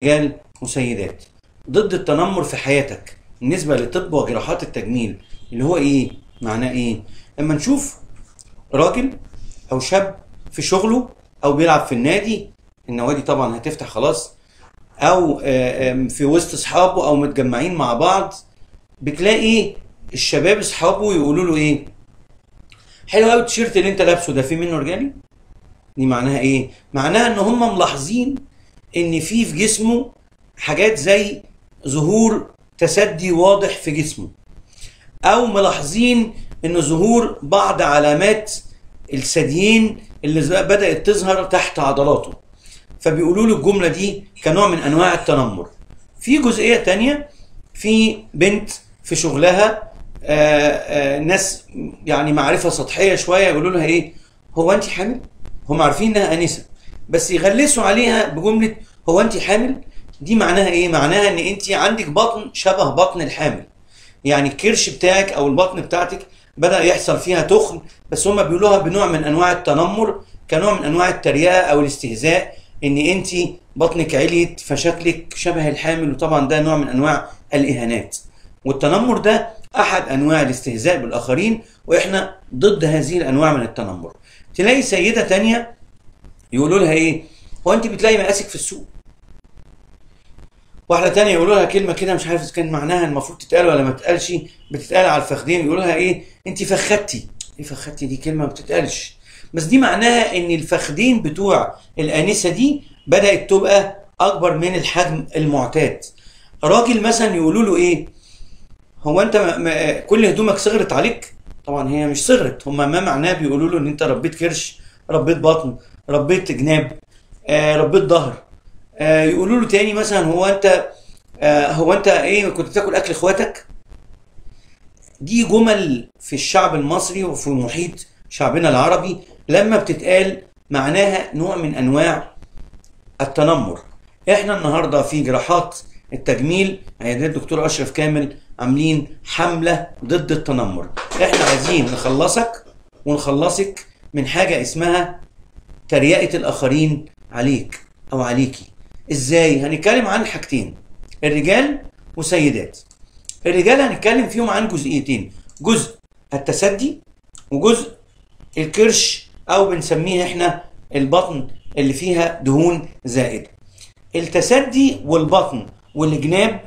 رجال وسيدات ضد التنمر في حياتك بالنسبة لطب وجراحات التجميل اللي هو ايه؟ معناه ايه؟ اما نشوف راجل او شاب في شغله او بيلعب في النوادي طبعا هتفتح خلاص، او في وسط اصحابه او متجمعين مع بعض، بتلاقي الشباب اصحابه يقولوا له ايه؟ حلو قوي التيشيرت اللي انت لابسه ده، فيه منه رجالي؟ دي معناها ايه؟ معناها ان هم ملاحظين ان في جسمه حاجات زي ظهور تسدي واضح في جسمه، او ملاحظين ان ظهور بعض علامات الثديين اللي بدأت تظهر تحت عضلاته، فبيقولوا له الجملة دي كنوع من انواع التنمر. في جزئية تانية، في بنت في شغلها ناس يعني معرفة سطحية شوية يقولوا لها ايه؟ هو انت حامل؟ هم عارفين انها انسة بس يغلسوا عليها بجملة هو انت حامل؟ دي معناها ايه؟ معناها ان انت عندك بطن شبه بطن الحامل، يعني الكرش بتاعك او البطن بتاعتك بدأ يحصل فيها تخن، بس هم بيقولوها بنوع من انواع التنمر، كنوع من انواع التريقة او الاستهزاء، ان انت بطنك عليت فشكلك شبه الحامل، وطبعا ده نوع من انواع الاهانات. والتنمر ده احد انواع الاستهزاء بالاخرين، واحنا ضد هذه الانواع من التنمر. تلاقي سيدة تانية يقولوا لها ايه؟ هو انت بتلاقي مقاسك في السوق؟ واحدة تانية يقولوا لها كلمة كده مش عارف اذا كان معناها المفروض تتقال ولا ما تتقالش، بتتقال على الفخدين، يقولوا لها ايه؟ انت فخدتي. ايه فخدتي؟ دي كلمة ما بتتقالش، بس دي معناها ان الفخدين بتوع الآنسة دي بدأت تبقى اكبر من الحجم المعتاد. راجل مثلا يقولوا له ايه؟ هو انت كل هدومك صغرت عليك؟ طبعا هي مش صغرت، هما ما معناه بيقولوا له ان انت ربيت كرش، ربيت بطن، ربيت جناب، ربيت ظهر. يقولوا له تاني مثلا هو انت ايه كنت بتاكل اكل اخواتك؟ دي جمل في الشعب المصري وفي محيط شعبنا العربي لما بتتقال معناها نوع من انواع التنمر. احنا النهارده في جراحات التجميل عيادات دكتور اشرف كامل عاملين حملة ضد التنمر. احنا عايزين نخلصك ونخلصك من حاجة اسمها تريقة الاخرين عليك او عليكي. ازاي؟ هنتكلم عن حاجتين، الرجال وسيدات. الرجال هنتكلم فيهم عن جزئيتين، جزء التسدي وجزء الكرش او بنسميه احنا البطن اللي فيها دهون زائدة. التسدي والبطن والجناب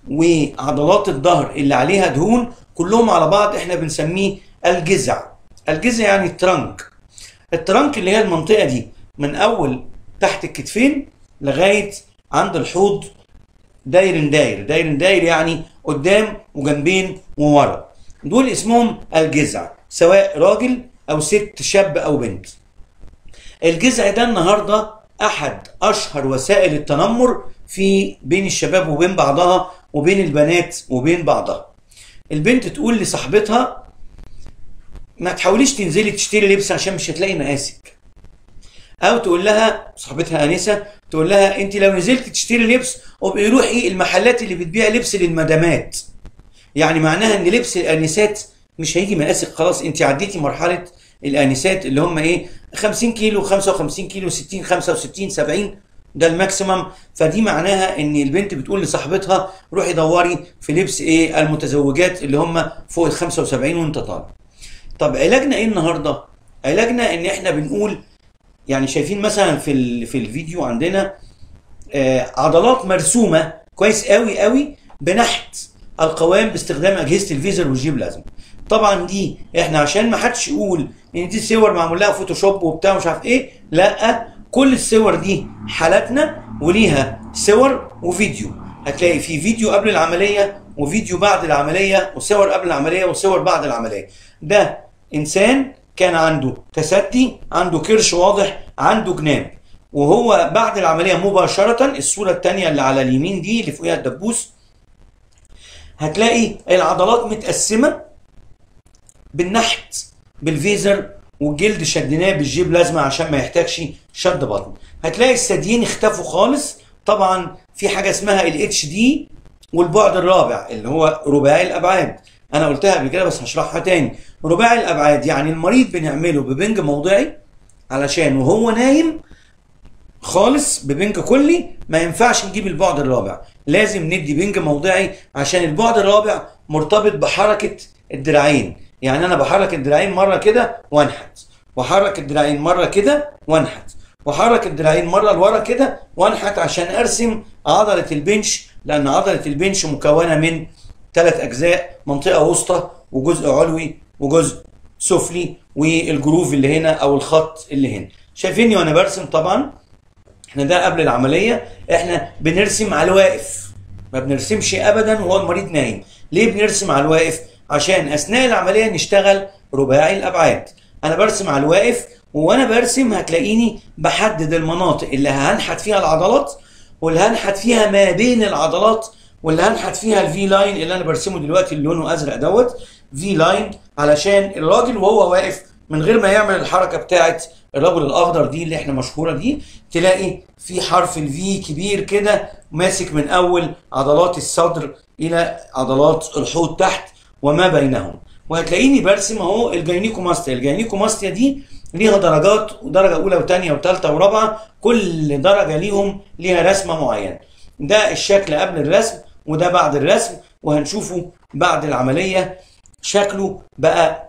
وعضلات الظهر اللي عليها دهون كلهم على بعض احنا بنسميه الجذع. الجذع يعني الترنك اللي هي المنطقة دي من اول تحت الكتفين لغاية عند الحوض، داير يعني قدام وجنبين وورا، دول اسمهم الجذع، سواء راجل او ست، شاب او بنت. الجذع ده النهارده احد اشهر وسائل التنمر في بين الشباب وبين بعضها وبين البنات وبين بعضها. البنت تقول لصاحبتها ما تحاوليش تنزلي تشتري لبس عشان مش هتلاقي مقاسك، او تقول لها صاحبتها انسه تقول لها انت لو نزلت تشتري لبس وابقي روحي المحلات اللي بتبيع لبس للمدامات، يعني معناها ان لبس الانسات مش هيجي مقاسك، خلاص انت عديتي مرحله الانسات اللي هم ايه 50 كيلو 55 كيلو 60 65 70 ده الماكسيمم. فدي معناها ان البنت بتقول لصاحبتها روحي دوري في لبس ايه المتزوجات اللي هم فوق ال 75 وانت طالع. طب علاجنا ايه النهارده؟ علاجنا ان احنا بنقول يعني شايفين مثلا في الفيديو عندنا عضلات مرسومه كويس قوي بنحت القوام باستخدام اجهزه الفيزر والجيب لازم. طبعا دي احنا عشان ما حدش يقول ان دي صور معمول لها فوتوشوب وبتاع مش عارف ايه، لا، كل الصور دي حالاتنا وليها صور وفيديو. هتلاقي في فيديو قبل العمليه وفيديو بعد العمليه وصور قبل العمليه وصور بعد العمليه. ده انسان كان عنده تسدي، عنده كرش واضح، عنده جناب، وهو بعد العمليه مباشره الصوره الثانيه اللي على اليمين دي اللي فوقها الدبوس، هتلاقي العضلات متقسمه بالنحت بالفيزر والجلد شدناه بالجيب لازمه عشان ما يحتاجش شد بطن. هتلاقي الثديين اختفوا خالص. طبعا في حاجه اسمها الاتش دي والبعد الرابع اللي هو رباعي الابعاد، انا قلتها قبل كده بس هشرحها تاني. رباعي الابعاد يعني المريض بنعمله ببنج موضعي علشان وهو نايم خالص ببنج كلي ما ينفعش نجيب البعد الرابع، لازم ندي بنج موضعي عشان البعد الرابع مرتبط بحركة الدراعين. يعني انا بحرك الدراعين مرة كده وانحت، وحرك الدراعين مرة كده وانحت، وحرك الدراعين مرة لورا كده وانحت عشان ارسم عضلة البنش، لان عضلة البنش مكونة من 3 اجزاء، منطقة وسطى وجزء علوي وجزء سفلي والجروف اللي هنا او الخط اللي هنا. شايفيني وانا برسم؟ طبعا احنا ده قبل العملية، احنا بنرسم على الواقف، ما بنرسمش ابدا وهو المريض نايم. ليه بنرسم على الواقف؟ عشان اثناء العملية نشتغل رباعي الابعاد. انا برسم على الواقف، وانا برسم هتلاقيني بحدد المناطق اللي هنحت فيها العضلات، واللي هنحت فيها ما بين العضلات، واللي هنحت فيها الفي لاين اللي انا برسمه دلوقتي اللي لونه ازرق دوت في لاين، علشان الراجل وهو واقف من غير ما يعمل الحركه بتاعت الرجل الاخضر دي اللي احنا مشهوره دي، تلاقي في حرف الفي كبير كده ماسك من اول عضلات الصدر الى عضلات الحوض تحت وما بينهم. وهتلاقيني برسم اهو الجاينيكوماستيا. الجاينيكوماستيا دي ليها درجات، ودرجه اولى وثانيه وثالثه ورابعه، كل درجه ليها رسمه معينه. ده الشكل قبل الرسم وده بعد الرسم، وهنشوفه بعد العمليه شكله بقى.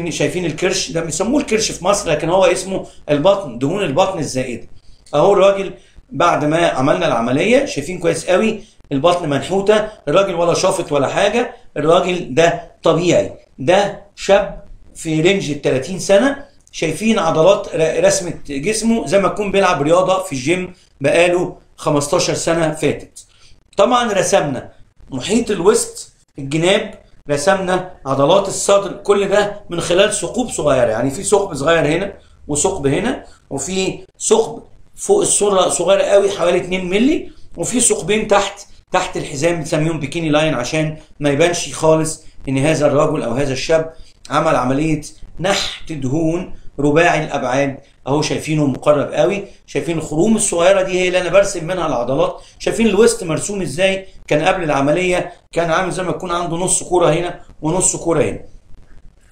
شايفين الكرش ده؟ بيسموه الكرش في مصر، لكن هو اسمه البطن، دهون البطن الزائده. اهو الراجل بعد ما عملنا العمليه، شايفين كويس قوي البطن منحوته، الراجل ولا شافط ولا حاجه، الراجل ده طبيعي، ده شاب في رينج ال 30 سنه. شايفين عضلات رسمه جسمه زي ما يكون بيلعب رياضه في الجيم بقاله 15 سنه فاتت. طبعا رسمنا محيط الوسط، الجناب، رسمنا عضلات الصدر، كل ده من خلال ثقوب صغيره. يعني في ثقب صغير هنا وثقب هنا، وفي ثقب فوق الصوره صغيره قوي حوالي 2 مللي، وفي ثقبين تحت الحزام بنسميهم بيكيني لاين عشان ما يبانش خالص ان هذا الرجل او هذا الشاب عمل عمليه نحت دهون رباعي الابعاد. اهو شايفينه مقرب قوي، شايفين الخروم الصغيره دي هي اللي انا برسم منها العضلات. شايفين الوسط مرسوم ازاي؟ كان قبل العمليه كان عامل زي ما يكون عنده نص كوره هنا ونص كوره هنا.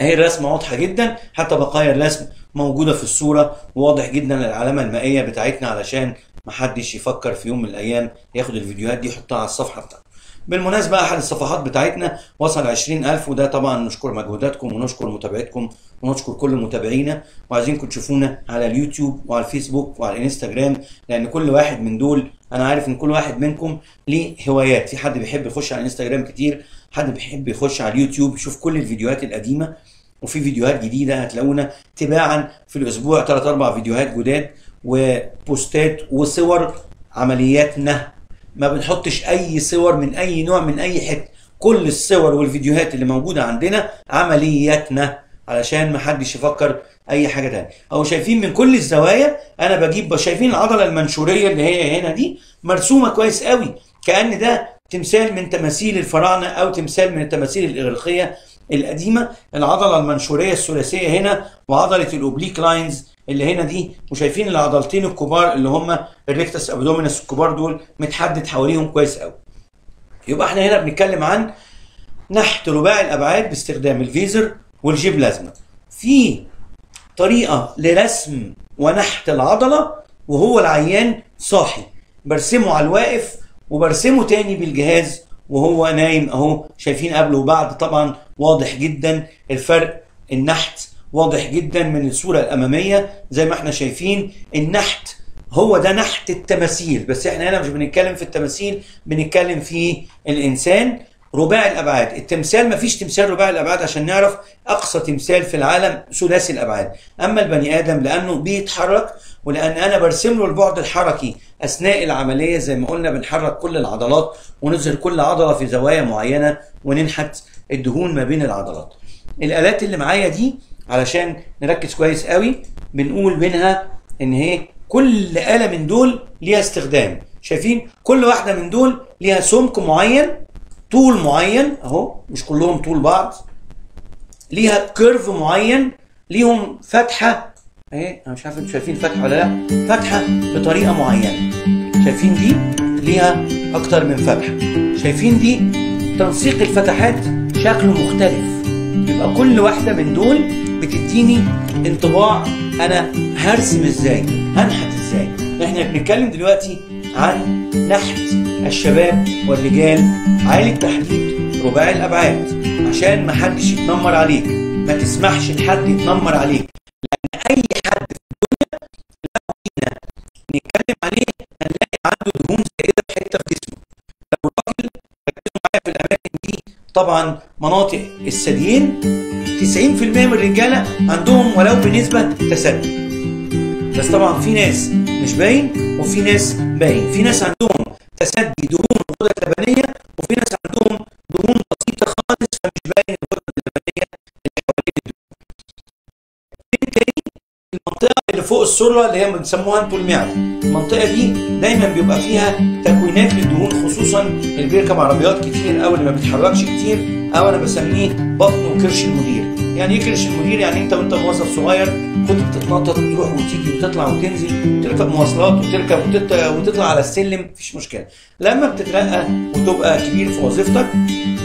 اهي الرسمه واضحه جدا، حتى بقايا الرسم موجوده في الصوره، وواضح جدا العلامه المائيه بتاعتنا علشان محدش يفكر في يوم من الايام ياخد الفيديوهات دي يحطها على الصفحه بتاعته. بالمناسبة أحد الصفحات بتاعتنا وصل 20,000، وده طبعا نشكر مجهوداتكم ونشكر متابعتكم ونشكر كل متابعينا، وعايزينكم تشوفونا على اليوتيوب وعلى الفيسبوك وعلى الانستجرام، لأن كل واحد من دول أنا عارف إن كل واحد منكم ليه هوايات. في حد بيحب يخش على الانستجرام كتير، حد بيحب يخش على اليوتيوب يشوف كل الفيديوهات القديمة، وفي فيديوهات جديدة هتلاقونا تباعا في الأسبوع 3-4 فيديوهات جداد وبوستات وصور عملياتنا. ما بنحطش اي صور من اي نوع من اي حته، كل الصور والفيديوهات اللي موجوده عندنا عملياتنا علشان ما حدش يفكر اي حاجه تانية. اهو شايفين من كل الزوايا انا بجيب، شايفين العضله المنشوريه اللي هي هنا دي مرسومه كويس قوي، كأن ده تمثال من تماثيل الفراعنه او تمثال من التماثيل الاغريقيه القديمه. العضله المنشوريه الثلاثيه هنا، وعضله الاوبليك لاينز اللي هنا دي، وشايفين العضلتين الكبار اللي هم الريكتس ابدومينس الكبار دول متحدد حواليهم كويس قوي. يبقى احنا هنا بنتكلم عن نحت رباعي الابعاد باستخدام الفيزر والجي بلازما. في طريقه لرسم ونحت العضله وهو العيان صاحي، برسمه على الواقف وبرسمه تاني بالجهاز وهو نايم. اهو شايفين قبل وبعد، طبعا واضح جدا الفرق. النحت واضح جدا من الصورة الأمامية زي ما احنا شايفين. النحت هو ده نحت التماثيل، بس احنا هنا مش بنتكلم في التماثيل، بنتكلم في الإنسان رباعي الأبعاد. التمثال مفيش تمثال رباعي الأبعاد عشان نعرف أقصى تمثال في العالم ثلاثي الأبعاد. أما البني آدم لأنه بيتحرك، ولأن أنا برسم له البعد الحركي أثناء العملية، زي ما قلنا بنحرك كل العضلات ونظهر كل عضلة في زوايا معينة وننحت الدهون ما بين العضلات. الآلات اللي معايا دي علشان نركز كويس قوي بنقول منها ان هي كل آلة من دول ليها استخدام. شايفين كل واحدة من دول ليها سمك معين، طول معين، اهو مش كلهم طول بعض، ليها كيرف معين، ليهم فتحة اهي. انا مش عارف انتوا شايفين فتحة ولا لا، فتحة بطريقة معينة. شايفين دي ليها اكتر من فتحة، شايفين دي تنسيق الفتحات شكله مختلف. يبقى كل واحدة من دول بتديني انطباع انا هرسم ازاي، هنحت ازاي. احنا بنتكلم دلوقتي عن نحت الشباب والرجال عالي التحديد رباعي الابعاد، عشان ما حدش يتنمر عليك، ما تسمحش لحد يتنمر عليك، لان اي حد في الدنيا لو جينا نتكلم عليه هنلاقي عنده دهون زائده في حته في جسمه. لو الراجل ركزوا معايا في الاماكن دي، طبعا مناطق الثديين 90% من الرجاله عندهم ولو بنسبه تسدي، بس طبعا في ناس مش باين وفي ناس باين. في ناس عندهم تسدي دهون غدة لبنيه، وفي ناس عندهم دهون بسيطه خالص فمش باين الغدة اللبنيه اللي حوالين الدهون. المنطقه اللي فوق السره اللي هي بنسموها انتوا المعده، المنطقه دي دايما بيبقى فيها تكوينات للدهون، خصوصا اللي بيركب عربيات كتير او اللي ما بيتحركش كتير، او انا بسميه بطن وكرش المدير. يعني ايه كرش المدير؟ يعني انت وانت موظف صغير كنت بتتنطط وتروح وتيجي وتطلع وتنزل، تركب مواصلات وتركب وتطلع على السلم، مفيش مشكله. لما بتترقى وتبقى كبير في وظيفتك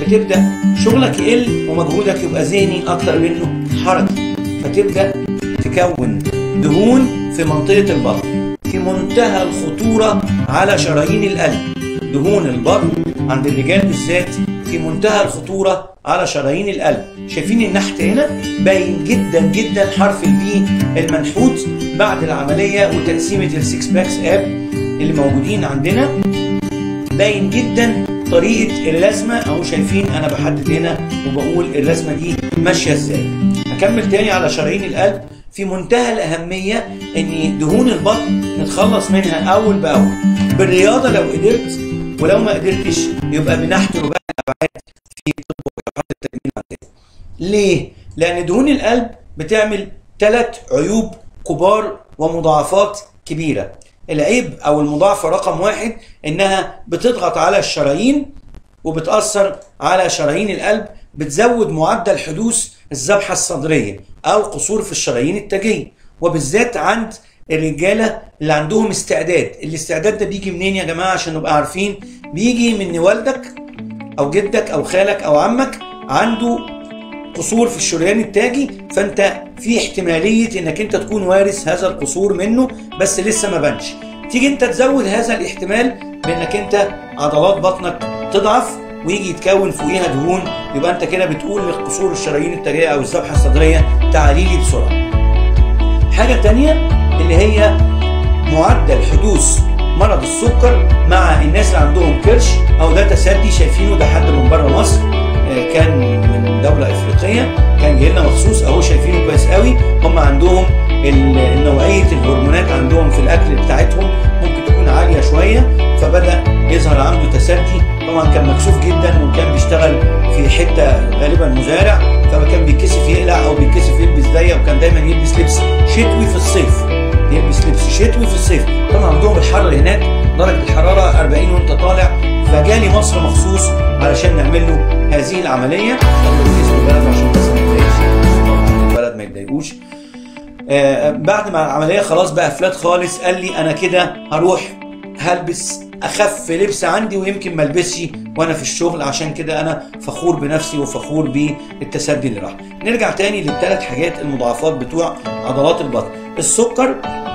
بتبدا شغلك يقل ومجهودك يبقى ذهني اكتر منه حركي، فتبدا تكون دهون في منطقه البطن في منتهى الخطوره على شرايين القلب. دهون البطن عند الرجال بالذات في منتهى الخطوره على شرايين القلب. شايفين النحت هنا باين جدا جدا حرف البي المنحوت بعد العمليه وتقسيمه السكس باكس اب اللي موجودين عندنا، باين جدا طريقه الرسمه اهو. شايفين انا بحدد هنا وبقول الرسمه دي ماشيه ازاي. هكمل تاني على شرايين القلب. في منتهى الاهميه ان دهون البطن نتخلص منها اول باول بالرياضه لو قدرت، ولو ما قدرتش يبقى بنحت رباعي الابعاد في طب وجراحات التجميل عندنا. ليه؟ لان دهون القلب بتعمل 3 عيوب كبار ومضاعفات كبيره. العيب او المضاعفه رقم 1 انها بتضغط على الشرايين وبتاثر على شرايين القلب، بتزود معدل حدوث الذبحه الصدريه او قصور في الشرايين التاجيه، وبالذات عند الرجاله اللي عندهم استعداد. الاستعداد ده بيجي منين يا جماعه عشان نبقى عارفين؟ بيجي من والدك او جدك او خالك او عمك عنده قصور في الشريان التاجي، فانت في احتماليه انك انت تكون وارث هذا القصور منه بس لسه ما بانش. تيجي انت تزود هذا الاحتمال بانك انت عضلات بطنك تضعف ويجي يتكون فوقيها دهون، يبقى انت كده بتقول لقصور الشرايين التاجيه او الذبحه الصدريه تعالي لي بسرعه. حاجه تانيه اللي هي معدل حدوث مرض السكر مع الناس اللي عندهم كرش او ده تسدي. شايفينه ده حد من بره مصر، كان من دوله افريقيه، كان جاي لنا مخصوص اهو. شايفينه كويس قوي. هم عندهم نوعيه الهرمونات عندهم في الاكل بتاعتهم ممكن تكون عاليه شويه، فبدا يظهر عنده تسدي. طبعا كان مكسوف جدا وكان بيشتغل في حته غالبا مزارع، فكان بيتكسف يقلع او بيتكسف يلبس ضيق، وكان دايما يلبس لبس شتوي في الصيف، يلبس لبس شتوي في الصيف. طبعا عندهم الحر هناك درجه الحراره 40 وانت طالع، فجالي مصر مخصوص علشان نعمل له هذه العمليه. خلوا اسم البلد عشان بس ما يتضايقش، البلد ما يتضايقوش. بعد ما العمليه خلاص بقى فلات خالص، قال لي انا كده هروح هلبس اخف لبس عندي ويمكن ما البسش وانا في الشغل، عشان كده انا فخور بنفسي وفخور بالتسدي اللي راح. نرجع تاني لل3 حاجات المضاعفات بتوع عضلات البطن. السكر،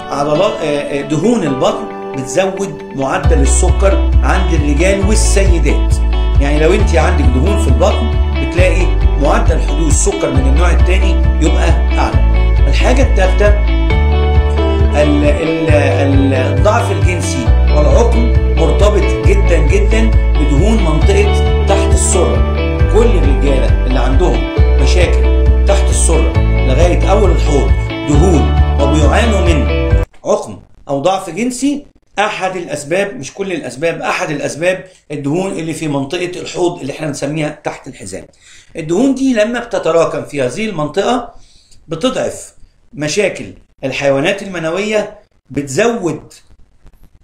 عضلات دهون البطن بتزود معدل السكر عند الرجال والسيدات. يعني لو انت عندك دهون في البطن بتلاقي معدل حدوث سكر من النوع الثاني يبقى اعلى. الحاجه الثالثه الضعف الجنسي والعقم مرتبط جدا جدا بدهون منطقه تحت السره. كل الرجاله اللي عندهم مشاكل تحت السره لغايه اول الحوض دهون وبيعانوا من عقم او ضعف جنسي، احد الاسباب مش كل الاسباب، احد الاسباب الدهون اللي في منطقه الحوض اللي احنا بنسميها تحت الحزام. الدهون دي لما بتتراكم في هذه المنطقه بتضعف مشاكل الحيوانات المنويه، بتزود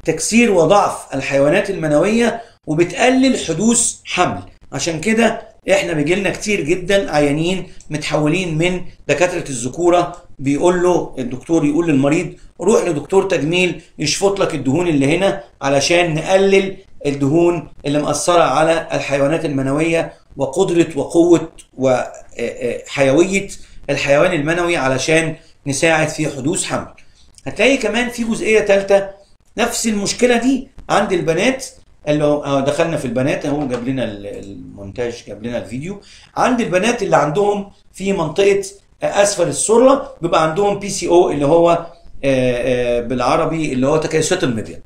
تكسير وضعف الحيوانات المنويه، وبتقلل حدوث حمل. عشان كده احنا بيجيلنا كتير جدا عيانين متحولين من دكاتره الذكوره، بيقول له الدكتور يقول للمريض روح لدكتور تجميل يشفط لك الدهون اللي هنا علشان نقلل الدهون اللي مأثره على الحيوانات المنويه وقدره وقوه وحيويه الحيوان المنوي علشان نساعد في حدوث حمل. هتلاقي كمان في جزئيه ثالثه نفس المشكله دي عند البنات، اللي هو دخلنا في البنات اهو، جاب لنا المونتاج، جاب لنا الفيديو. عند البنات اللي عندهم في منطقه اسفل السره بيبقى عندهم PCO اللي هو بالعربي اللي هو تكيسات المبيض.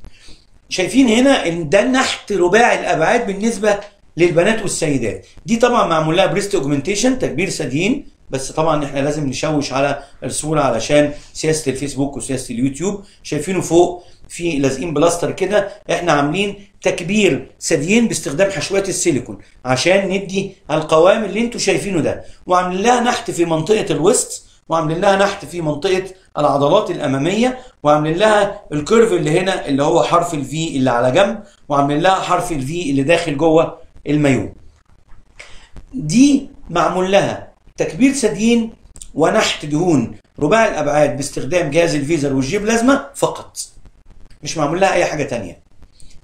شايفين هنا ان ده نحت رباعي الابعاد بالنسبه للبنات والسيدات. دي طبعا معمول لها بريست اوجمنتيشن، تكبير ثديين، بس طبعا احنا لازم نشوش على الصوره علشان سياسه الفيسبوك وسياسه اليوتيوب. شايفينه فوق في لازقين بلاستر كده، احنا عاملين تكبير ثديين باستخدام حشوات السيليكون عشان ندي القوام اللي انتوا شايفينه ده، وعاملين لها نحت في منطقه الوسط، وعاملين لها نحت في منطقه العضلات الاماميه، وعاملين لها الكيرف اللي هنا اللي هو حرف الفي اللي على جنب، وعاملين لها حرف الفي اللي داخل جوه المايو. دي معمول لها تكبير ثديين ونحت دهون رباعي الابعاد باستخدام جهاز الفيزر والجيب بلازما فقط، مش معمول لها اي حاجه تانية.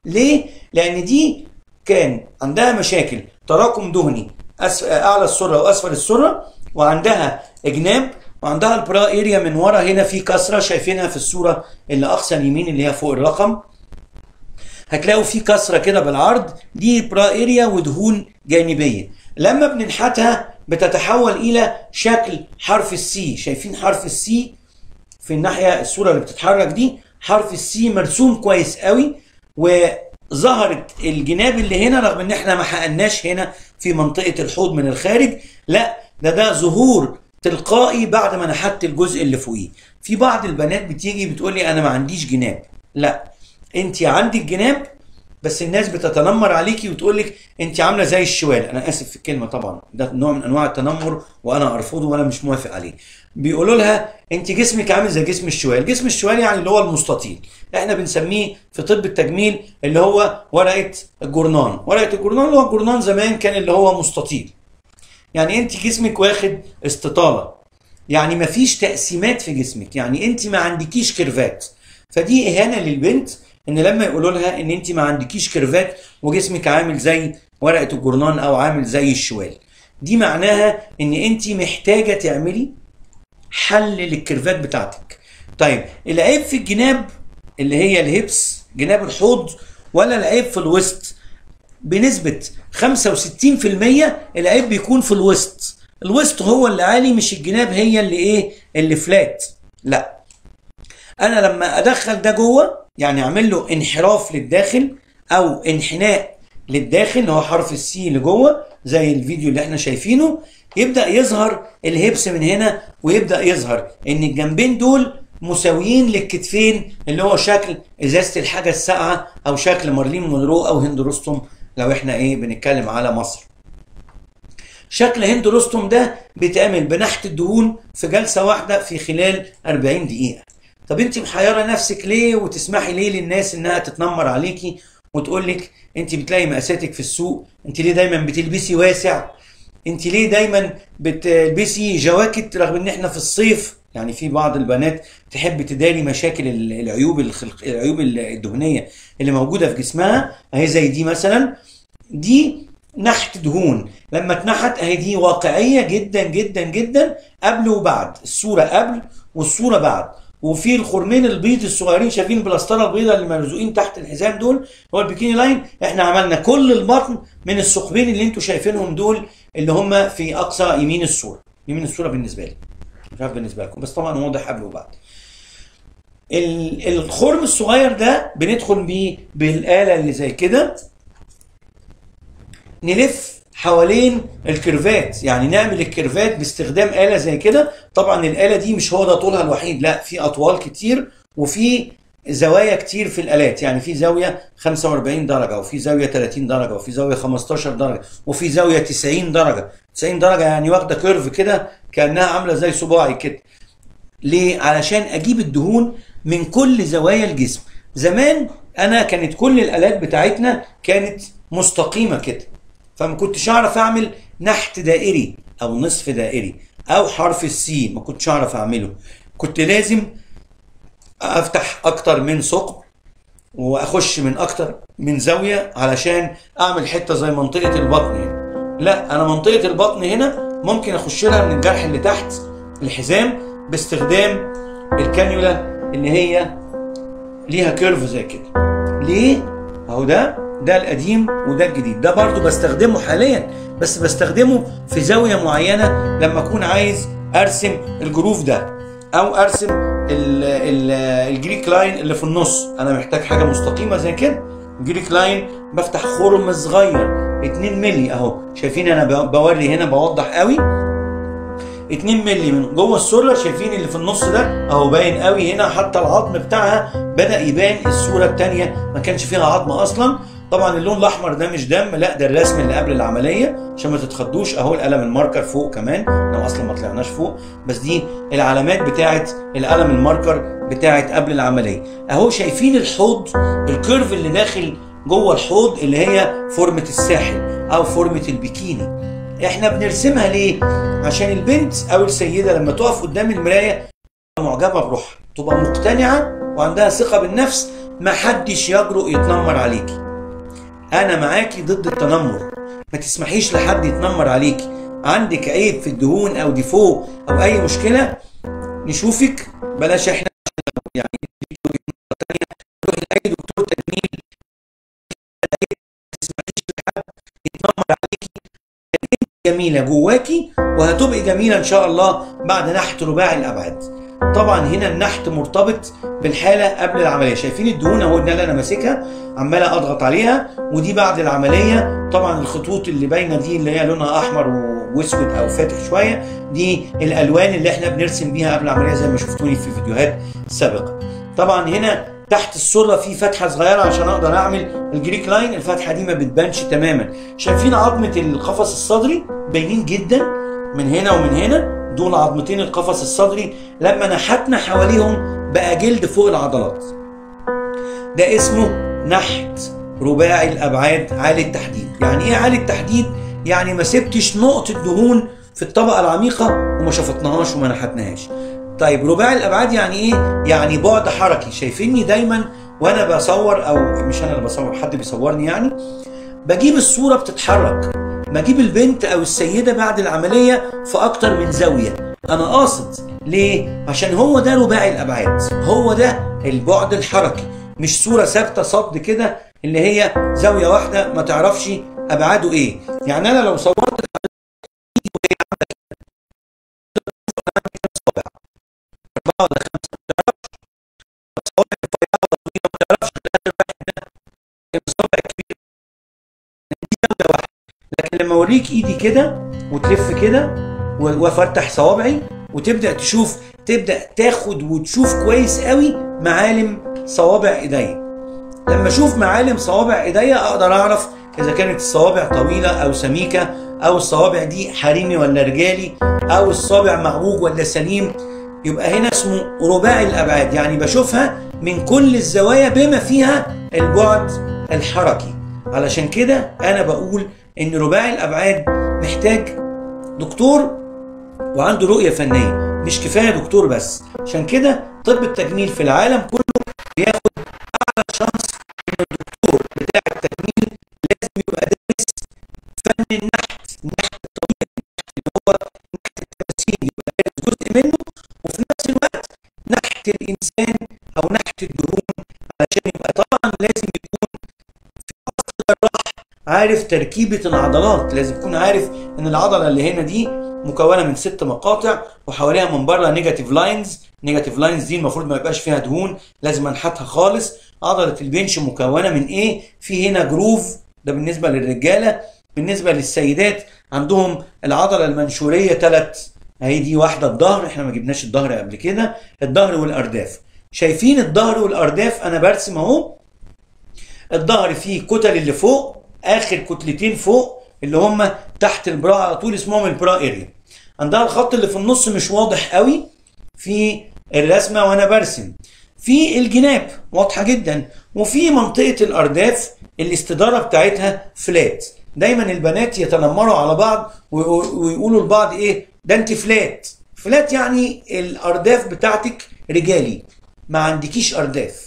ليه؟ لان دي كان عندها مشاكل تراكم دهني اعلى السره واسفل السره، وعندها جناب، وعندها البرا اريا من ورا هنا في كسره، شايفينها في الصوره اللي اقصى اليمين اللي هي فوق الرقم، هتلاقوا في كسره كده بالعرض، دي برا اريا ودهون جانبيه. لما بننحتها بتتحول الى شكل حرف السي. شايفين حرف السي في الناحيه الصوره اللي بتتحرك دي؟ حرف السي مرسوم كويس قوي، وظهرت الجناب اللي هنا رغم ان احنا ما حقناش هنا في منطقه الحوض من الخارج، لا ده ظهور تلقائي بعد ما نحت الجزء اللي فوقيه. في بعض البنات بتيجي بتقول لي انا ما عنديش جناب. لا، انت عندك جناب، بس الناس بتتنمر عليكي وتقول لك انت عامله زي الشوال. انا اسف في الكلمه طبعا، ده نوع من انواع التنمر وانا ارفضه وانا مش موافق عليه. بيقولوا لها انت جسمك عامل زي جسم الشوال. جسم الشوال يعني اللي هو المستطيل، احنا بنسميه في طب التجميل اللي هو ورقه الجرنان. ورقه الجرنان اللي هو الجرنان زمان كان اللي هو مستطيل. يعني انت جسمك واخد استطاله، يعني مفيش تقسيمات في جسمك، يعني انت ما عندكيش كيرفات. فدي اهانه للبنت ان لما يقولوا لها ان انت ما عندكيش كيرفات وجسمك عامل زي ورقه الجرنان او عامل زي الشوال. دي معناها ان انت محتاجه تعملي حل للكيرفات بتاعتك. طيب العيب في الجناب اللي هي الهيبس، جناب الحوض، ولا العيب في الوسط؟ بنسبه 65% العيب بيكون في الوسط. الوسط هو اللي عالي، مش الجناب هي اللي ايه اللي فلات. لا، انا لما ادخل ده جوه يعني اعمل له انحراف للداخل او انحناء للداخل اللي هو حرف السي اللي جوه زي الفيديو اللي احنا شايفينه، يبدا يظهر الهبس من هنا، ويبدا يظهر ان الجنبين دول مساويين للكتفين اللي هو شكل ازازه الحاجه الساقعه او شكل مارلين مونرو او هند رستم لو احنا ايه بنتكلم على مصر. شكل هند رستم ده بيتعمل بنحت الدهون في جلسه واحده في خلال 40 دقيقه. طب انت محيره نفسك ليه وتسمحي ليه للناس انها تتنمر عليكي وتقول لك انت بتلاقي مقاساتك في السوق، انت ليه دايما بتلبسي واسع، انت ليه دايما بتلبسي جواكت رغم ان احنا في الصيف؟ يعني في بعض البنات تحب تداري مشاكل العيوب الدهنيه اللي موجوده في جسمها، اهي زي دي مثلا. دي نحت دهون، لما اتنحت اهي دي واقعيه جدا جدا جدا، قبل وبعد، الصوره قبل والصوره بعد. وفي الخرمين البيض الصغيرين، شايفين البلاستره البيضاء اللي مرزوقين تحت الحزام دول هو البيكيني لاين. احنا عملنا كل البطن من الثقبين اللي انتوا شايفينهم دول اللي هم في اقصى يمين الصوره. يمين الصوره بالنسبه لي، مش عارف بالنسبه لكم، بس طبعا واضح قبل وبعد. الخرم الصغير ده بندخل بيه بالاله اللي زي كده، نلف حوالين الكيرفات، يعني نعمل الكيرفات باستخدام آلة زي كده. طبعا الآلة دي مش هو ده طولها الوحيد، لا، في أطوال كتير وفي زوايا كتير في الآلات، يعني في زاوية 45 درجة وفي زاوية 30 درجة وفي زاوية 15 درجة وفي زاوية 90 درجة. 90 درجة يعني واخدة كيرف كده كأنها عاملة زي صباعي كده. ليه؟ علشان أجيب الدهون من كل زوايا الجسم. زمان كانت كل الآلات بتاعتنا كانت مستقيمة كده، فما كنتش اعرف اعمل نحت دائري او نصف دائري او حرف السي، ما كنتش اعرف اعمله. كنت لازم افتح اكتر من ثقب واخش من اكتر من زاويه علشان اعمل حته زي منطقه البطن هنا. لا، انا منطقه البطن هنا ممكن اخش لها من الجرح اللي تحت الحزام باستخدام الكانيولا اللي هي ليها كيرف زي كده. ليه؟ اهو ده القديم وده الجديد. ده برضو بستخدمه حاليا، بس بستخدمه في زاويه معينه لما اكون عايز ارسم الجروف ده، او ارسم الجريك لاين اللي في النص. انا محتاج حاجه مستقيمه زي كده. الجريك لاين بفتح خرم صغير 2 مللي اهو، شايفين انا بوري هنا بوضح قوي 2 مللي من جوه السوره. شايفين اللي في النص ده اهو باين قوي هنا، حتى العظم بتاعها بدا يبان. الصوره الثانيه ما كانش فيها عظم اصلا. طبعا اللون الاحمر ده مش دم، لا ده الرسم اللي قبل العمليه عشان ما تتخضوش. اهو القلم الماركر فوق كمان، احنا اصلا ما طلعناش فوق، بس دي العلامات بتاعه القلم الماركر بتاعه قبل العمليه. اهو شايفين الحوض، الكيرف اللي داخل جوه الحوض اللي هي فورمه الساحل او فورمه البيكيني. احنا بنرسمها ليه؟ عشان البنت او السيده لما تقف قدام المرايه تبقى معجبه بروحها، تبقى مقتنعه وعندها ثقه بالنفس. ما حدش يجرؤ يتنمر عليكي. انا معاكي ضد التنمر، ما تسمحيش لحد يتنمر عليكي. عندك عيب في الدهون او ديفو او اي مشكله، نشوفك. بلاش احنا يعني روحي لاي دكتور تجميل. ما تسمحيش لحد يتنمر عليكي. جميله جواكي وهتبقي جميله ان شاء الله بعد نحت رباعي الابعاد. طبعا هنا النحت مرتبط بالحاله قبل العمليه. شايفين الدهون اهو اللي انا ماسكها عماله اضغط عليها، ودي بعد العمليه. طبعا الخطوط اللي باينه دي اللي هي لونها احمر واسود او فاتح شويه، دي الالوان اللي احنا بنرسم بيها قبل العمليه زي ما شفتوني في فيديوهات سابقه. طبعا هنا تحت السره في فتحه صغيره عشان اقدر اعمل الجريك لاين. الفتحه دي ما بتبانش تماما. شايفين عظمه القفص الصدري باينين جدا من هنا ومن هنا. دول عظمتين القفص الصدري لما نحتنا حواليهم بقى جلد فوق العضلات. ده اسمه نحت رباعي الابعاد عالي التحديد. يعني ايه عالي التحديد؟ يعني ما سبتش نقطه دهون في الطبقه العميقه وما شفطناهاش وما نحتناهاش. طيب رباعي الابعاد يعني ايه؟ يعني بعد حركي. شايفيني دايما وانا بصور، او مش انا اللي بصور، حد بيصورني يعني، بجيب الصوره بتتحرك. بجيب البنت او السيده بعد العمليه في اكتر من زاويه. انا قاصد ليه؟ عشان هو ده رباعي الابعاد، هو ده البعد الحركي، مش صوره ثابته صد كده اللي هي زاويه واحده ما تعرفش ابعاده ايه. يعني انا لو صورت وهي عامله كده صوابع 4 ولا 5 ما تعرفش، صوابع رفيعه ولا طويله ما تعرفش الاخر واحد ده صوابع كبيره، دي زاويه واحده. لكن لما اوريك ايدي كده وتلف كده وافتح صوابعي وتبدا تشوف، تبدا تاخد وتشوف كويس قوي معالم صوابع ايديا. لما اشوف معالم صوابع ايديا اقدر اعرف اذا كانت الصوابع طويله او سميكه، او الصوابع دي حريمي ولا رجالي، او الصابع معوج ولا سليم. يبقى هنا اسمه رباعي الابعاد، يعني بشوفها من كل الزوايا بما فيها البعد الحركي. علشان كده انا بقول ان رباعي الابعاد محتاج دكتور وعنده رؤيه فنيه، مش كفايه دكتور بس. عشان كده طب التجميل في العالم كله بياخد اعلى شانس ان الدكتور بتاع التجميل لازم يبقى دارس فن النحت الطبيعي، اللي هو نحت التماثيل، يبقى دارس جزء منه، وفي نفس الوقت نحت الانسان او نحت الدهون. علشان يبقى طبعا لازم يكون في اصل الجراح عارف تركيبه العضلات، لازم يكون عارف ان العضله اللي هنا دي مكونه من 6 مقاطع وحواليها من بره نيجاتيف لاينز. نيجاتيف لاينز دي المفروض ما يبقاش فيها دهون، لازم انحتها خالص. عضله البنش مكونه من ايه؟ في هنا جروف، ده بالنسبه للرجاله. بالنسبه للسيدات عندهم العضله المنشوريه 3 اهي، دي واحده الظهر، احنا ما جبناش الظهر قبل كده، الظهر والارداف. شايفين الظهر والارداف؟ انا برسم اهو. الظهر فيه كتل اللي فوق، اخر كتلتين فوق اللي هم تحت البرا على طول اسمهم البرا اريا. عندها الخط اللي في النص مش واضح قوي في الرسمه وانا برسم. في الجناب واضحه جدا، وفي منطقه الارداف الاستداره بتاعتها فلات. دايما البنات يتنمروا على بعض ويقولوا لبعض ايه ده انت فلات. فلات يعني الارداف بتاعتك رجالي، ما عندكيش ارداف.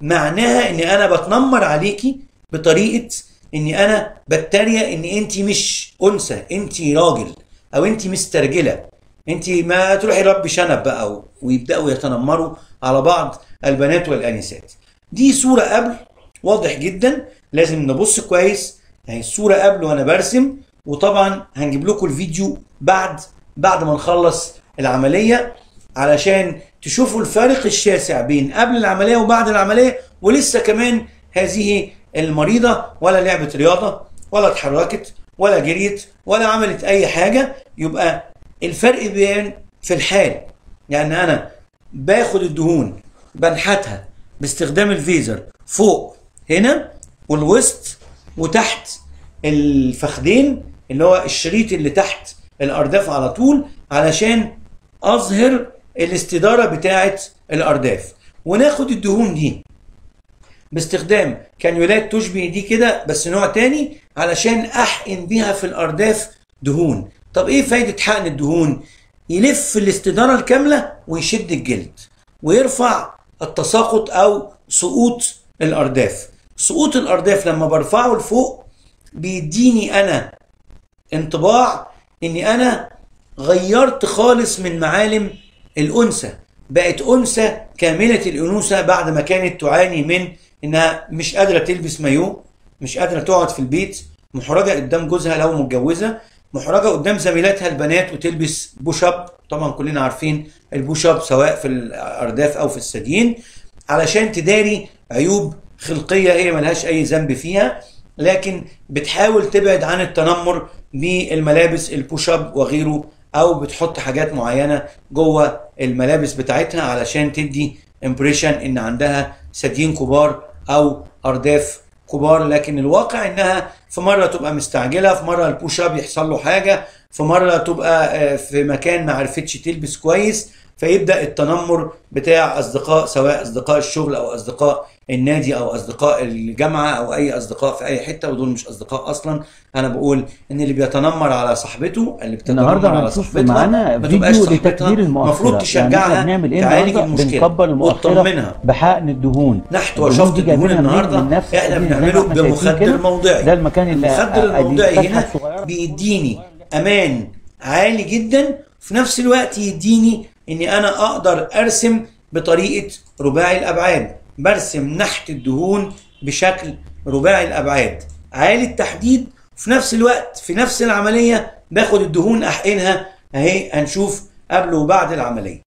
معناها ان انا بتنمر عليكي بطريقه اني انا بتريق ان انت مش انثى، انت راجل، او انت مسترجله، انت ما تروحي ربي شنب بقى، ويبداوا يتنمروا على بعض البنات والانسات. دي صورة قبل، واضح جدا، لازم نبص كويس. اهي الصورة قبل وانا برسم، وطبعا هنجيب لكم الفيديو بعد ما نخلص العملية علشان تشوفوا الفارق الشاسع بين قبل العملية وبعد العملية. ولسه كمان هذه المريضة ولا لعبت رياضة ولا اتحركت ولا جريت ولا عملت اي حاجة. يبقى الفرق بين في الحال، يعني انا باخد الدهون بنحتها باستخدام الفيزر فوق هنا والوسط وتحت الفخدين، اللي هو الشريط اللي تحت الارداف على طول، علشان اظهر الاستدارة بتاعة الارداف. وناخد الدهون دي باستخدام كانيولات تشبه دي كده بس نوع تاني، علشان احقن بيها في الارداف دهون. طب ايه فايدة حقن الدهون؟ يلف الاستدارة الكاملة ويشد الجلد ويرفع التساقط او سقوط الارداف. سقوط الارداف لما برفعه لفوق بيديني انا انطباع اني انا غيرت خالص من معالم الانثى، بقت انثى كاملة الانوثة بعد ما كانت تعاني من انها مش قادرة تلبس مايو، مش قادرة تقعد في البيت، محرجة قدام جوزها لو متجوزة، محرجة قدام زميلاتها البنات وتلبس بوش اب. طبعا كلنا عارفين البوش اب سواء في الارداف او في الثديين، علشان تداري عيوب خلقية هي ملهاش اي ذنب فيها، لكن بتحاول تبعد عن التنمر بالملابس البوش اب وغيره، او بتحط حاجات معينة جوه الملابس بتاعتها علشان تدي امبريشن ان عندها ثديين كبار او ارداف كبار. لكن الواقع انها في مرة تبقى مستعجلة، في مرة البوش اب يحصل له حاجة، في مرة تبقى في مكان ما عرفتش تلبس كويس، فيبدأ التنمر بتاع أصدقاء، سواء أصدقاء الشغل أو أصدقاء النادي أو أصدقاء الجامعة أو أي أصدقاء في أي حتة، ودول مش أصدقاء أصلا. أنا بقول إن اللي بيتنمر على صاحبته، اللي بتتنمر على صاحبتها ما تبقاش صاحبتها، المفروض تشجعها تعالج المشكلة وتطمنها بحقن الدهون. نحت وشفط الدهون النهارده احنا بنعمله بمخدر موضعي. ده المكان المخدر الموضعي هنا بيديني أمان عالي جدا، في نفس الوقت يديني اني انا اقدر ارسم بطريقة رباعي الابعاد، برسم نحت الدهون بشكل رباعي الابعاد عالي التحديد، وفي نفس الوقت في نفس العملية باخد الدهون احقنها. اهي هنشوف قبل وبعد العملية.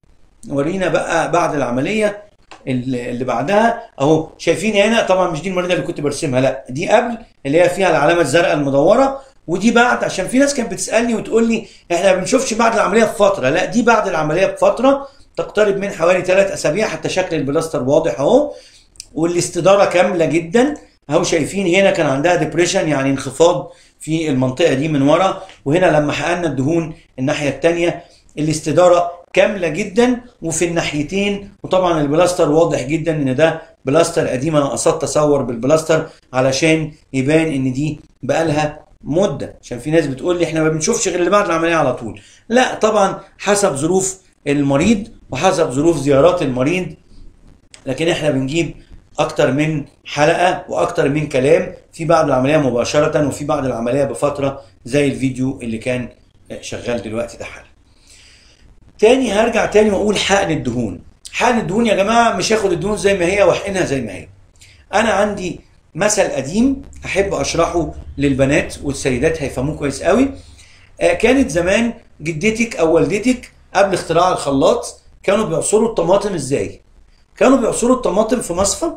ورينا بقى بعد العملية اللي بعدها اهو. شايفين هنا طبعا مش دي المريضة اللي كنت برسمها، لا دي قبل اللي هي فيها العلامة الزرقاء المدورة، ودي بعد. عشان في ناس كانت بتسالني وتقول لي احنا ما بنشوفش بعد العمليه بفتره، لا دي بعد العمليه بفتره تقترب من حوالي 3 اسابيع. حتى شكل البلاستر واضح اهو، والاستداره كامله جدا اهو. شايفين هنا كان عندها ديبريشن، يعني انخفاض في المنطقه دي من ورا، وهنا لما حققنا الدهون الناحيه الثانيه الاستداره كامله جدا وفي الناحيتين. وطبعا البلاستر واضح جدا ان ده بلاستر قديم، انا قصدت اصور بالبلاستر علشان يبان ان دي بقالها مده، عشان في ناس بتقول لي احنا ما بنشوفش غير اللي بعد العمليه على طول. لا طبعا حسب ظروف المريض وحسب ظروف زيارات المريض، لكن احنا بنجيب اكتر من حلقه واكتر من كلام في بعد العمليه مباشره وفي بعد العمليه بفتره، زي الفيديو اللي كان شغال دلوقتي ده حالا. تاني هرجع تاني واقول حقن الدهون. حقن الدهون يا جماعه مش هاخد الدهون زي ما هي واحقنها زي ما هي. انا عندي مثل قديم احب اشرحه للبنات والسيدات هيفهموه كويس قوي. كانت زمان جدتك او والدتك قبل اختراع الخلاط كانوا بيعصروا الطماطم ازاي؟ كانوا بيعصروا الطماطم في مصفى.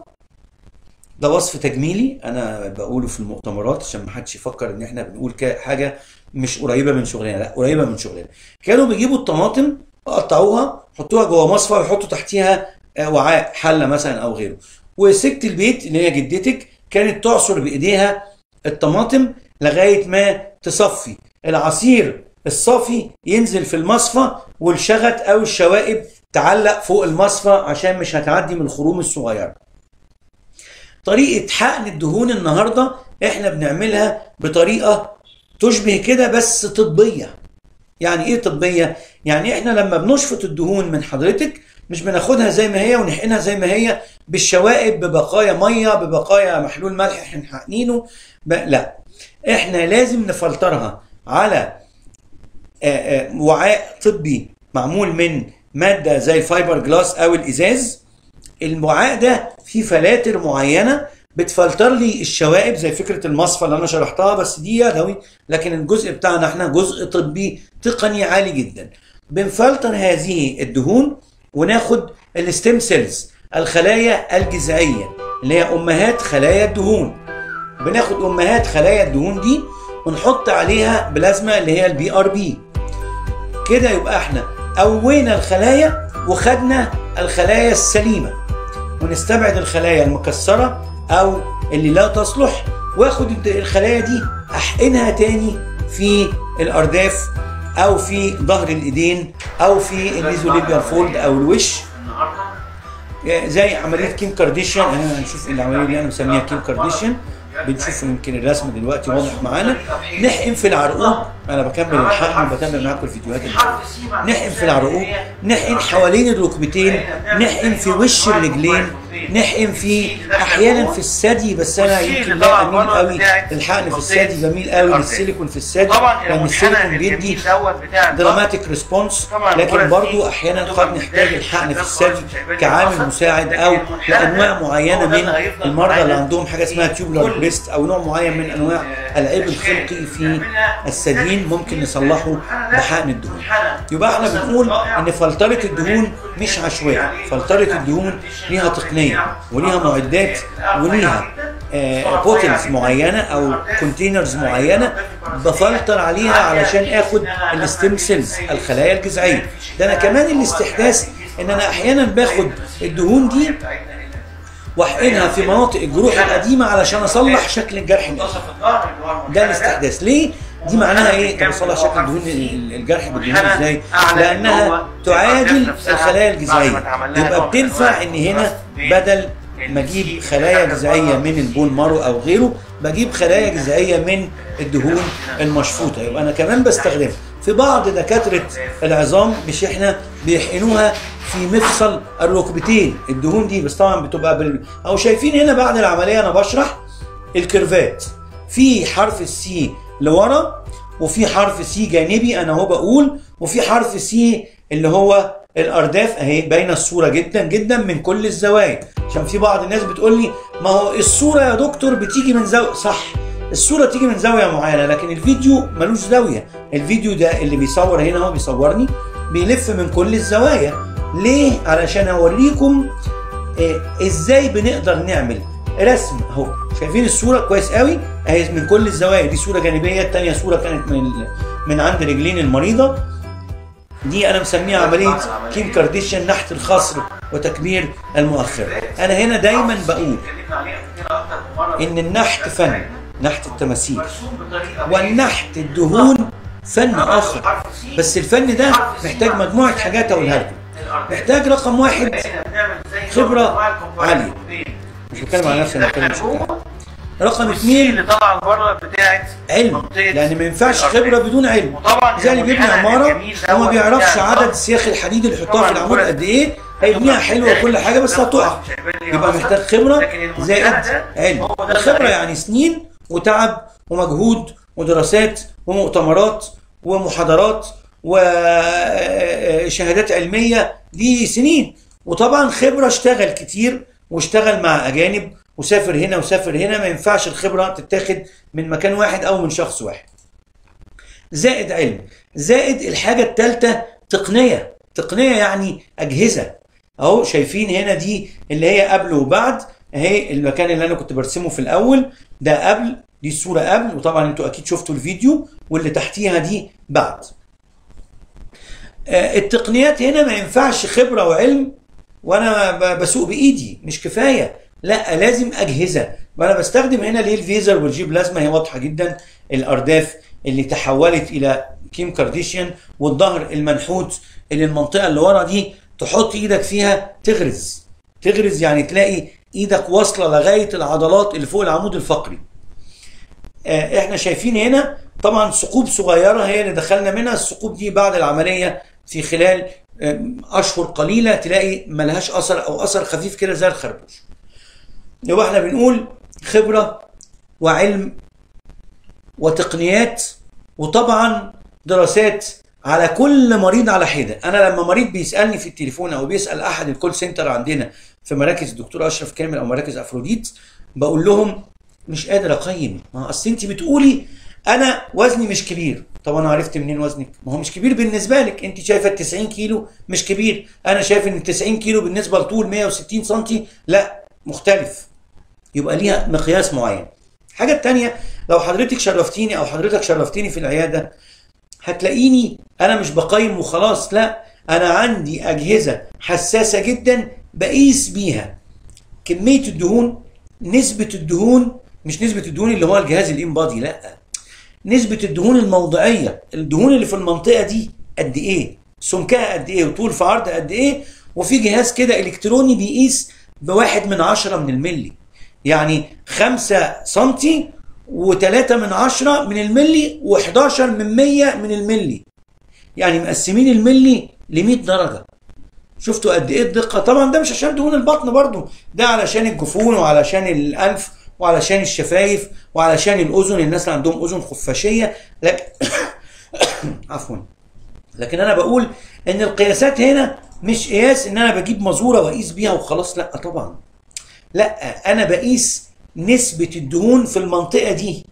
ده وصف تجميلي انا بقوله في المؤتمرات عشان ما حدش يفكر ان احنا بنقول حاجه مش قريبه من شغلنا، لا قريبه من شغلنا. كانوا بيجيبوا الطماطم يقطعوها يحطوها جوه مصفى ويحطوا تحتيها وعاء حله مثلا او غيره، وست البيت اللي هي جدتك كانت تعصر بايديها الطماطم لغايه ما تصفي. العصير الصافي ينزل في المصفى والشغط او الشوائب تعلق فوق المصفى عشان مش هتعدي من الخروم الصغيره. طريقه حقن الدهون النهارده احنا بنعملها بطريقه تشبه كده بس طبيه. يعني ايه طبيه؟ يعني احنا لما بنشفط الدهون من حضرتك مش بناخدها زي ما هي ونحقنها زي ما هي بالشوائب ببقايا ميه ببقايا محلول ملح احنا حاقنينه، لا احنا لازم نفلترها على وعاء طبي معمول من ماده زي الفايبر جلاس او الازاز. الوعاء ده فيه فلاتر معينه بتفلتر لي الشوائب، زي فكره المصفى اللي انا شرحتها، بس دي يدوي، لكن الجزء بتاعنا احنا جزء طبي تقني عالي جدا. بنفلتر هذه الدهون وناخد الستيم سيلز، الخلايا الجذعيه اللي هي امهات خلايا الدهون. بناخد امهات خلايا الدهون دي ونحط عليها بلازما اللي هي البي ار بي. كده يبقى احنا قوينا الخلايا وخدنا الخلايا السليمه، ونستبعد الخلايا المكسره او اللي لا تصلح، واخد الخلايا دي احقنها تاني في الارداف او في ظهر الايدين او في الميزوليبيال فولد او الوش، زي عمليه كيم كارديشيان. احنا هنشوف العمليه دي انا مسميها كيم كارديشيان، بنشوف يمكن الرسم دلوقتي واضح معانا. نحقن في العرقوب، انا بكمل الحقن وبكمل معاكم الفيديوهات نحقن في العرقوب، نحقن حوالين الركبتين، نحقن في وش الرجلين، نحقن في احيانا في الثدي، بس انا يمكن لا اميل قوي للحقن في الثدي، بميل قوي للسيليكون في الثدي لان السيليكون بيدي دراماتيك ريسبونس، لكن برضو احيانا قد نحتاج الحقن في الثدي كعامل مساعد او لانواع معينه من المرضى اللي عندهم حاجه اسمها تيوبولار بريست او نوع معين من انواع العيب الخلقي في الثديين ممكن نصلحه بحقن الدهون. يبقى احنا بنقول ان فلتره الدهون مش عشوائي، فلتره الدهون ليها تقنيه وليها معدات وليها بوتلز معينه او كونتينرز معينه بفلتر عليها علشان اخد الستيم سيلز، الخلايا الجذعيه. ده انا كمان الاستحداث ان انا احيانا باخد الدهون دي واحقنها في مناطق الجروح القديمه علشان اصلح شكل الجرح القديم. ده الاستحداث. ليه؟ دي معناها ايه؟ طب اصلح شكل دهون الجرح بالدهون ازاي؟ لانها تعادل الخلايا الجذعيه، يبقى بتنفع ان هنا بدل ما اجيب خلايا جذعيه من البون مارو او غيره بجيب خلايا جذعيه من الدهون المشفوطه، يبقى انا كمان بستخدمها. في بعض دكاتره العظام مش احنا بيحقنوها في مفصل الركبتين الدهون دي، بس طبعا بتبقى او شايفين هنا بعد العمليه انا بشرح الكيرفات، في حرف السي لورا وفي حرف سي جانبي انا اهو بقول، وفي حرف سي اللي هو الارداف اهي باينه الصوره جدا جدا من كل الزوايا، عشان في بعض الناس بتقول لي ما هو الصوره يا دكتور بتيجي من زاويه. صح، الصوره تيجي من زاويه معينه، لكن الفيديو ملوش زاويه. الفيديو ده اللي بيصور هنا هو بيصورني بيلف من كل الزوايا. ليه؟ علشان اوريكم ازاي بنقدر نعمل رسم. اهو شايفين الصوره كويس قوي اهي من كل الزوايا، دي صوره جانبيه، الثانيه صوره كانت من عند رجلين المريضه. دي انا مسميها عمليه كيم كارديشيان، نحت الخصر وتكبير المؤخره. انا هنا دايما بقول ان النحت فن، نحت التماثيل، والنحت الدهون فن اخر، بس الفن ده محتاج مجموعه حاجات اقولها لكم. محتاج رقم واحد خبره عاليه، مش بتكلم على نفسي انا بتكلم. رقم اثنين اللي طالعه بره بتاعت علم، لان ما ينفعش خبره بدون علم. زي اللي بيبني عماره وما بيعرفش عدد سياخ الحديد اللي يحطها في العمود قد ايه، هيبنيها حلوه وكل حاجه بس هتقع. يبقى محتاج خبره زائد علم. الخبره يعني سنين وتعب ومجهود ودراسات ومؤتمرات ومحاضرات وشهادات علميه، دي سنين. وطبعا خبره اشتغل كتير واشتغل مع اجانب وسافر هنا وسافر هنا، ما ينفعش الخبره تتاخد من مكان واحد او من شخص واحد. زائد علم، زائد الحاجه الثالثه تقنيه. تقنيه يعني اجهزه. اهو شايفين هنا دي اللي هي قبل وبعد، اهي المكان اللي انا كنت برسمه في الاول ده قبل، دي الصوره قبل، وطبعا انتوا اكيد شفتوا الفيديو، واللي تحتيها دي بعد. التقنيات هنا ما ينفعش خبره وعلم وانا بسوق بايدي، مش كفايه، لا لازم اجهزه. وانا بستخدم هنا ليه الفيزر والجي بلازما، هي واضحه جدا. الارداف اللي تحولت الى كيم كارديشيان، والظهر المنحوت اللي المنطقه اللي ورا دي تحط ايدك فيها تغرز. تغرز يعني تلاقي ايدك واصله لغايه العضلات اللي فوق العمود الفقري. احنا شايفين هنا طبعا ثقوب صغيره هي اللي دخلنا منها. الثقوب دي بعد العمليه في خلال اشهر قليله تلاقي ملهاش اثر او اثر خفيف كده زي الخربوش. يبقى احنا بنقول خبره وعلم وتقنيات، وطبعا دراسات على كل مريض على حده. انا لما مريض بيسالني في التليفون او بيسال احد الكول سنتر عندنا في مراكز الدكتور اشرف كامل او مراكز افروديت، بقول لهم مش قادر اقيم. ما اصل انت بتقولي انا وزني مش كبير. طب انا عرفت منين وزنك؟ ما هو مش كبير بالنسبه لك، انت شايفه ال 90 كيلو مش كبير، انا شايف ان ال 90 كيلو بالنسبه لطول 160 سم لا مختلف، يبقى ليها مقياس معين. الحاجه الثانيه، لو حضرتك شرفتيني او حضرتك شرفتيني في العياده، هتلاقيني انا مش بقيم وخلاص، لا، انا عندي اجهزه حساسه جدا بقيس بيها كميه الدهون، نسبه الدهون، مش نسبه الدهون اللي هو الجهاز الانبادي، لا، نسبه الدهون الموضعيه، الدهون اللي في المنطقه دي قد ايه، سمكها قد ايه، وطول في عرض قد ايه. وفي جهاز كده الكتروني بيقيس ب1 من 10 من الملي، يعني 5 سنتي و3 من 10 من الملي و11 من 100 من الملي، يعني مقسمين الملي ل 100 درجة. شفتوا قد ايه الدقة؟ طبعا ده مش عشان دهون البطن برضو، ده علشان الجفون وعلشان الأنف وعلشان الشفايف وعلشان الأذن، الناس اللي عندهم أذن خفاشية. لكن عفوا، لكن أنا بقول إن القياسات هنا مش قياس إن أنا بجيب مزورة وأقيس بيها وخلاص، لا طبعا، لا، أنا بقيس نسبة الدهون في المنطقة دي،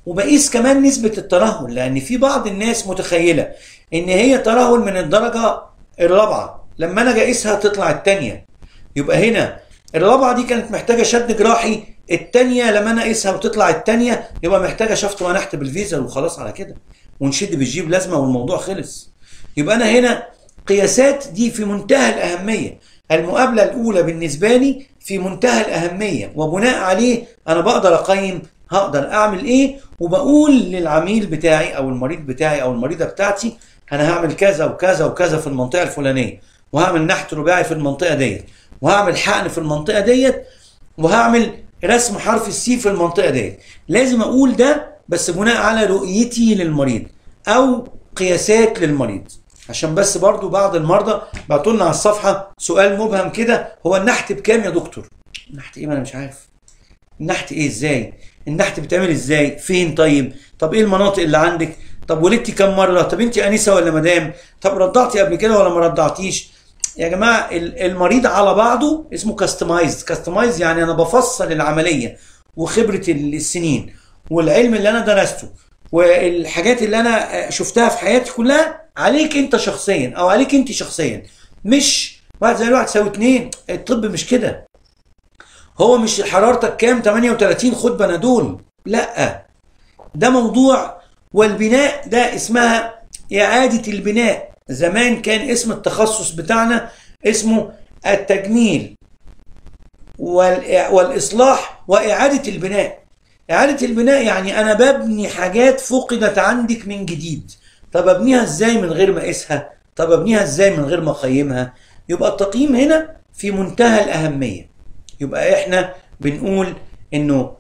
وبقيس كمان نسبة الترهل، لأن في بعض الناس متخيلة إن هي ترهل من الدرجة الرابعة، لما أنا أجي أقيسها تطلع التانية. يبقى هنا الرابعة دي كانت محتاجة شد جراحي، التانية لما أنا أقيسها وتطلع التانية يبقى محتاجة شفط ونحت بالفيزر وخلاص على كده، ونشد بالجيب لازمة والموضوع خلص. يبقى أنا هنا قياسات دي في منتهى الأهمية. المقابلة الأولى بالنسبة لي في منتهى الأهمية، وبناء عليه أنا بقدر أقيم هقدر أعمل إيه، وبقول للعميل بتاعي أو المريض بتاعي أو المريضة بتاعتي أنا هعمل كذا وكذا وكذا في المنطقة الفلانية، وهعمل نحت رباعي في المنطقة ديت، وهعمل حقن في المنطقة ديت، وهعمل رسم حرف السي في المنطقة ديت. لازم أقول ده بس بناء على رؤيتي للمريض أو قياسات للمريض. عشان بس برضو بعض المرضى بعتوا لنا على الصفحة سؤال مبهم كده، هو النحت بكام يا دكتور؟ النحت ايه؟ ما انا مش عارف. النحت ايه؟ ازاي؟ النحت بتعمل ازاي؟ فين؟ طب ايه المناطق اللي عندك؟ طب ولدتي كام مرة؟ طب انت انسة ولا مدام؟ طب رضعتي قبل كده ولا ما رضعتيش؟ يا جماعة المريض على بعضه اسمه كاستمايز، يعني انا بفصل العملية وخبرة السنين والعلم اللي انا درسته والحاجات اللي انا شفتها في حياتي كلها عليك انت شخصيا او عليك انت شخصيا، مش 1+1=2. الطب مش كده، هو مش حرارتك كام 38 خد بنادول، لا، ده موضوع. والبناء ده اسمها إعادة البناء. زمان كان اسم التخصص بتاعنا اسمه التجميل والإصلاح وإعادة البناء. إعادة البناء يعني أنا ببني حاجات فقدت عندك من جديد. طب أبنيها إزاي من غير ما أقيسها؟ طب أبنيها إزاي من غير ما أقيمها؟ يبقى التقييم هنا في منتهى الأهمية. يبقى إحنا بنقول إنه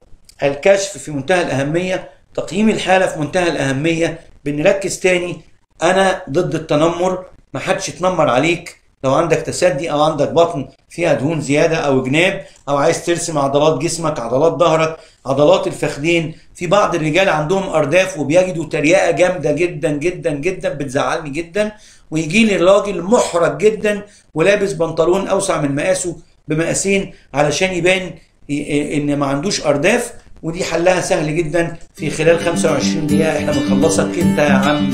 الكشف في منتهى الأهمية، تقييم الحالة في منتهى الأهمية. بنركز تاني، أنا ضد التنمر، محدش يتنمر عليك. لو عندك تسدي أو عندك بطن فيها دهون زيادة أو جناب، أو عايز ترسم عضلات جسمك، عضلات ظهرك، عضلات الفخذين، في بعض الرجال عندهم أرداف وبيجدوا تريقة جامدة جدا جدا جدا بتزعلني جدا، ويجي لي الراجل محرج جدا ولابس بنطلون أوسع من مقاسه بمقاسين علشان يبان إن ما عندوش أرداف. ودي حلها سهل جدا، في خلال 25 دقيقة احنا بنخلصك انت يا عم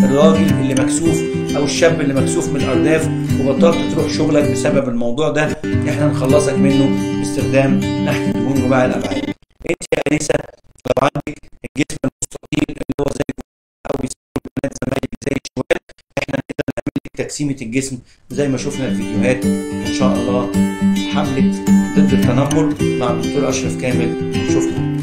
الراجل اللي مكسوف او الشاب اللي مكسوف من الارداف وبطلت تروح شغلك بسبب الموضوع ده، احنا نخلصك منه باستخدام نحت الدهون رباعي الابعاد. انت يا انسه لو عندك الجسم المستطيل اللي هو زي او بيسموه البنات زمايلك زي الشوال، احنا نقدر نعمل لك تقسيمه الجسم زي ما شفنا الفيديوهات ان شاء الله. حمله ضد التنمر مع الدكتور اشرف كامل. شكرا.